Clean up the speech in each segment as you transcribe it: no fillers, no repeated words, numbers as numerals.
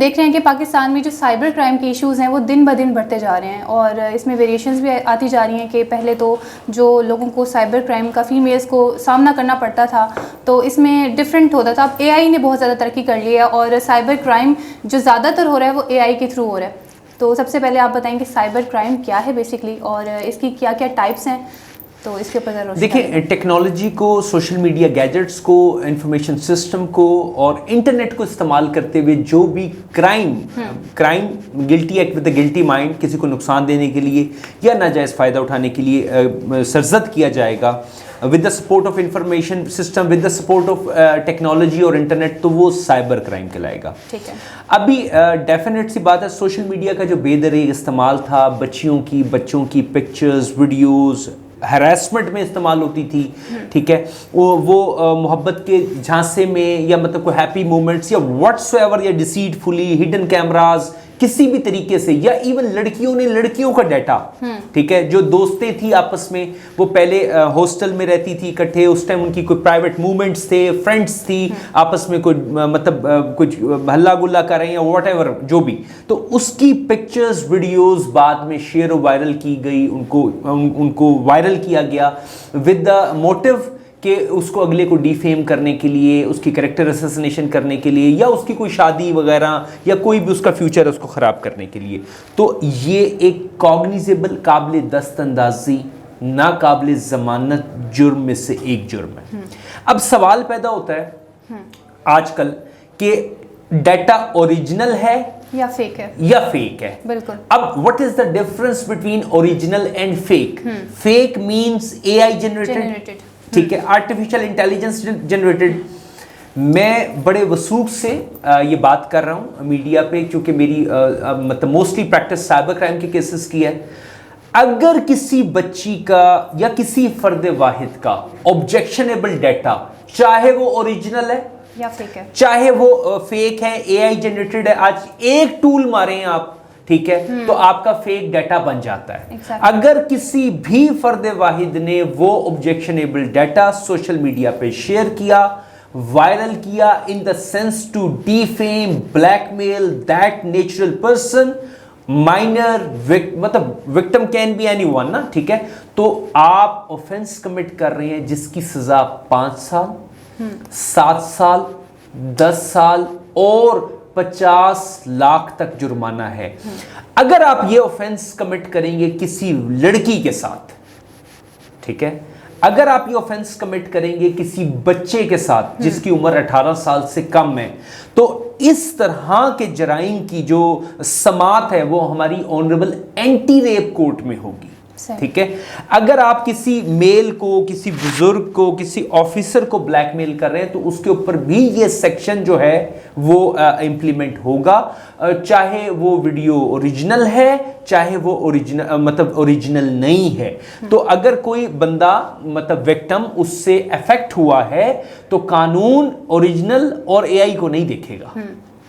دیکھ رہے ہیں کہ پاکستان میں جو سائبر کرائم کے ایشوز ہیں وہ دن بہ دن بڑھتے جا رہے ہیں، اور اس میں ویریشنز بھی آتی جا رہی ہیں کہ پہلے تو جو لوگوں کو سائبر کرائم کا فیمیلز کو سامنا کرنا پڑتا تھا تو اس میں ڈفرینٹ ہوتا تھا. اب اے آئی نے بہت زیادہ ترقی کر لی ہے اور سائبر کرائم جو زیادہ تر ہو رہا ہے وہ اے آئی کے تھرو ہو رہا ہے. تو سب سے پہلے آپ بتائیں کہ سائبر کرائم کیا ہے بیسکلی اور اس کی کیا کیا ٹائپس ہیں، تو اس کے اوپر دیکھیں ٹیکنالوجی کو، سوشل میڈیا گیجٹس کو، انفارمیشن سسٹم کو اور انٹرنیٹ کو استعمال کرتے ہوئے جو بھی crime guilty act with guilty mind کسی کو نقصان دینے کے لیے یا ناجائز فائدہ اٹھانے کے لیے سرزد کیا جائے گا with the support of information system, with the support of technology اور انٹرنیٹ، تو وہ سائبر کرائم کہلائے گا. ابھی ڈیفینیٹ سی بات ہے، سوشل میڈیا کا جو بے دریغ استعمال تھا، بچوں کی پکچرز، ویڈیوز ہراسمنٹ میں استعمال ہوتی تھی، ٹھیک ہے، وہ محبت کے جھانسے میں یا مطلب کوئی ہیپی مومنٹس یا واٹس ایور یا ڈیسیڈفلی ہڈن کیمراز کسی بھی طریقے سے، یا ایون لڑکیوں نے لڑکیوں کا ڈیٹا، ٹھیک ہے، جو دوستیں تھی آپس میں، وہ پہلے ہاسٹل میں رہتی تھی اکٹھے، اس ٹائم ان کی کوئی پرائیویٹ موومنٹس تھے، فرینڈس تھی آپس میں، کوئی مطلب کچھ ہلا گلا کر رہے ہیں یا واٹ ایور جو بھی، تو اس کی پکچرز ویڈیوز بعد میں شیئر و وائرل کی گئی، ان کو وائرل کیا گیا ود دا موٹیو کہ اس کو اگلے کو ڈیفیم کرنے کے لیے، اس کی کریکٹر اسیسنیشن کرنے کے لیے، یا اس کی کوئی شادی وغیرہ یا کوئی بھی اس کا فیوچر ہے اس کو خراب کرنے کے لیے. تو یہ ایک کاگنیزیبل، قابل دست اندازی، ناقابل ضمانت جرم میں سے ایک جرم ہے. اب سوال پیدا ہوتا ہے آج کل کہ ڈیٹا اوریجنل ہے یا فیک ہے. بالکل. اب what is the difference between original and fake? Fake means AI generated. ٹھیک ہے، آرٹیفیشل انٹیلیجنس جنریٹڈ. میں بڑے وثوق سے یہ بات کر رہا ہوں میڈیا پہ، کیونکہ میری مطلب موسٹلی پریکٹس سائبر کرائم کے کیسز کی ہے. اگر کسی بچی کا یا کسی فرد واحد کا آبجیکشنیبل ڈیٹا، چاہے وہ اوریجنل ہے یا فیک ہے، چاہے وہ فیک ہے، اے آئی جنریٹڈ ہے، آج ایک ٹول ماریں آپ، ٹھیک ہے، تو آپ کا فیک ڈیٹا بن جاتا ہے. اگر کسی بھی فرد واحد نے وہ آبجیکشنیبل ڈیٹا سوشل میڈیا پہ شیئر کیا، وائرل کیا in the sense to defame, blackmail that natural person, minor مطلب victim can be anyone نا، ٹھیک ہے، تو آپ اوفینس کمٹ کر رہے ہیں جس کی سزا 5 سال 7 سال 10 سال اور 50 لاکھ تک جرمانہ ہے. اگر آپ یہ اوفینس کمٹ کریں گے کسی لڑکی کے ساتھ، ٹھیک ہے، اگر آپ یہ اوفینس کمٹ کریں گے کسی بچے کے ساتھ جس کی عمر 18 سال سے کم ہے، تو اس طرح کے جرائم کی جو سماعت ہے وہ ہماری آنریبل اینٹی ریپ کورٹ میں ہوگی. ٹھیک ہے، اگر آپ کسی میل کو، کسی بزرگ کو، کسی آفیسر کو بلیک میل کر رہے ہیں تو اس کے اوپر بھی یہ سیکشن جو ہے وہ امپلیمنٹ ہوگا، چاہے وہ ویڈیو اوریجنل ہے، چاہے وہ اوریجنل نہیں ہے. تو اگر کوئی بندہ مطلب وکٹم اس سے افیکٹ ہوا ہے تو قانون اوریجنل اور اے آئی کو نہیں دیکھے گا.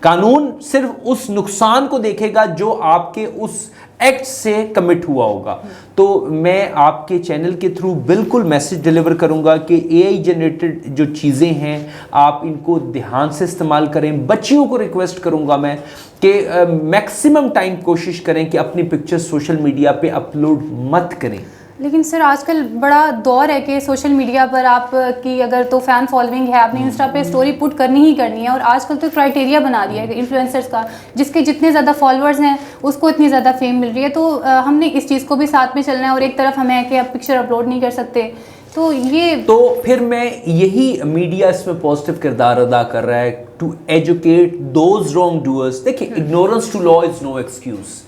قانون صرف اس نقصان کو دیکھے گا جو آپ کے اس ایکٹ سے کمٹ ہوا ہوگا. تو میں آپ کے چینل کے تھرو بالکل میسج ڈیلیور کروں گا کہ اے آئی جنریٹڈ جو چیزیں ہیں آپ ان کو دھیان سے استعمال کریں. بچیوں کو ریکویسٹ کروں گا میں کہ میکسیمم ٹائم کوشش کریں کہ اپنی پکچر سوشل میڈیا پہ اپلوڈ مت کریں. لیکن سر آج کل بڑا دور ہے کہ سوشل میڈیا پر آپ کی اگر تو فین فالوئنگ ہے، آپ نے انسٹا پہ اسٹوری پٹ کرنی ہی کرنی ہے، اور آج کل تو کرائٹیریا بنا دیا ہے انفلوئنسرز کا، جس کے جتنے زیادہ فالوورز ہیں اس کو اتنی زیادہ فیم مل رہی ہے. تو ہم نے اس چیز کو بھی ساتھ میں چلنا ہے، اور ایک طرف ہمیں ہے کہ آپ پکچر اپلوڈ نہیں کر سکتے. تو پھر میں یہی میڈیا اس میں پازیٹیو کردار ادا کر رہا ہے to educate those wrong doers. دیکھیں ignorance to law is no excuse.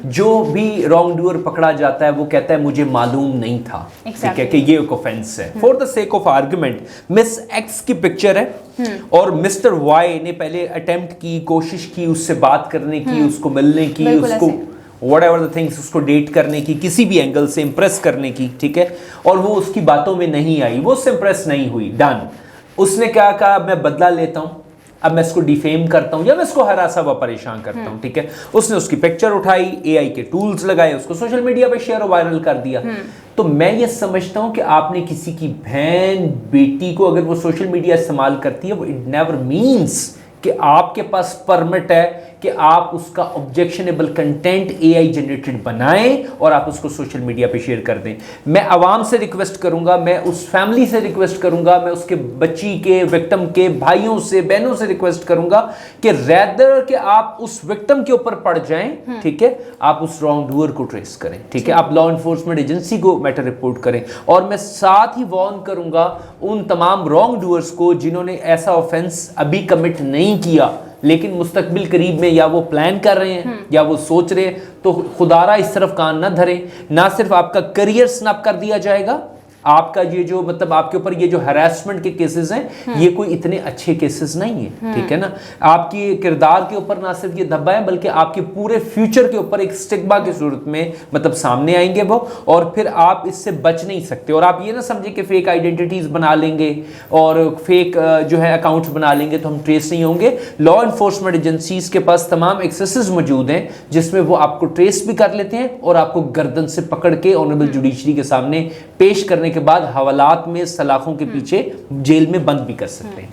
جو بھی رانگ ڈوئر پکڑا جاتا ہے وہ کہتا ہے مجھے معلوم نہیں تھا، ٹھیک ہے، کہ یہ ایک اوفینس ہے. For the sake of argument miss x کی پکچر ہے اور مسٹر وائی نے پہلے اٹیمپٹ کی، کوشش کی اس سے بات کرنے کی، اس کو ملنے کی، اس کو واٹ ایور دا تھنگس، اس کو ڈیٹ کرنے کی، کسی بھی اینگل سے امپریس کرنے کی، ٹھیک ہے، اور وہ اس کی باتوں میں نہیں آئی، وہ اس سے امپریس نہیں ہوئی. ڈن. اس نے کیا کہا، میں بدلہ لیتا ہوں، اب میں اس کو ڈیفیم کرتا ہوں یا میں اس کو ہراسا ہوا پریشان کرتا ہوں، ٹھیک ہے. اس نے اس کی پکچر اٹھائی، اے آئی کے ٹولز لگائے، اس کو سوشل میڈیا پہ شیئر و وائرل کر دیا. تو میں یہ سمجھتا ہوں کہ آپ نے کسی کی بہن بیٹی کو اگر وہ سوشل میڈیا استعمال کرتی ہے، وہ اٹ نیور مینس کہ آپ کے پاس پرمٹ ہے کہ آپ اس کا آبجیکشنیبل کنٹینٹ اے آئی جنریٹڈ بنائیں اور آپ اس کو سوشل میڈیا پہ شیئر کر دیں. میں عوام سے ریکویسٹ کروں گا, میں اس فیملی سے ریکویسٹ کروں گا, میں اس کے بچی کے وکٹم کے بھائیوں سے بہنوں سے ریکویسٹ کروں گا کہ ریدر کہ آپ اس وکٹم کے اوپر پڑ جائیں, ٹھیک ہے, آپ اس رانگ ڈوئر کو ٹریس کریں, ٹھیک ہے, آپ لا انفورسمنٹ ایجنسی کو میٹر رپورٹ کریں. اور میں ساتھ ہی وارن کروں گا ان تمام رانگ ڈوئرز کو جنہوں نے ایسا آفینس ابھی کمٹ نہیں کیا لیکن مستقبل قریب میں یا وہ پلان کر رہے ہیں یا وہ سوچ رہے ہیں, تو خدا را اس طرف کان نہ دھریں. نہ صرف آپ کا کریئر سنپ کر دیا جائے گا, آپ کا یہ جو مطلب آپ کے اوپر یہ جو ہراسمنٹ کے کیسز ہیں یہ کوئی اتنے اچھے کیسز نہیں ہیں, ٹھیک ہے نا. آپ کی کردار کے اوپر نہ صرف یہ دھبا ہے بلکہ آپ کے پورے فیوچر کے اوپر ایک سٹگما کی صورت میں مطلب سامنے آئیں گے وہ, اور پھر آپ اس سے بچ نہیں سکتے. اور آپ یہ نہ سمجھیں کہ فیک آئیڈینٹیٹیز بنا لیں گے اور فیک جو ہے اکاؤنٹس بنا لیں گے تو ہم ٹریس نہیں ہوں گے. لا انفورسمنٹ ایجنسیز کے پاس تمام ایکسیسز موجود ہیں جس میں وہ آپ کو ٹریس بھی کر لیتے ہیں اور آپ کو گردن سے پکڑ کے آنریبل جوڈیشری کے سامنے پیش کرنے کے بعد حوالات میں سلاخوں کے پیچھے جیل میں بند بھی کر سکتے ہیں.